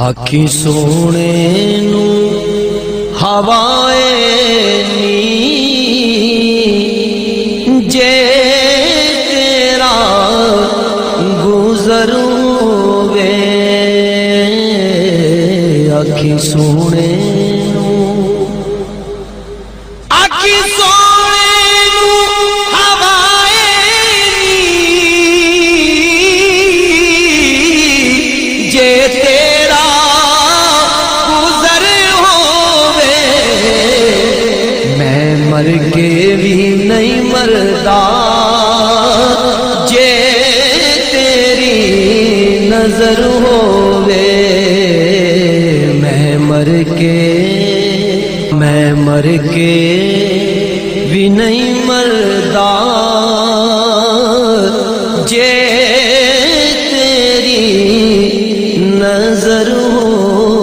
आखी सोने नू हवाए नी जे तेरा गुजरूवे आखी सोने मर के भी नहीं मरदा जे तेरी नजर होवे मैं मर के भी नहीं मरदा जे तेरी नजर हो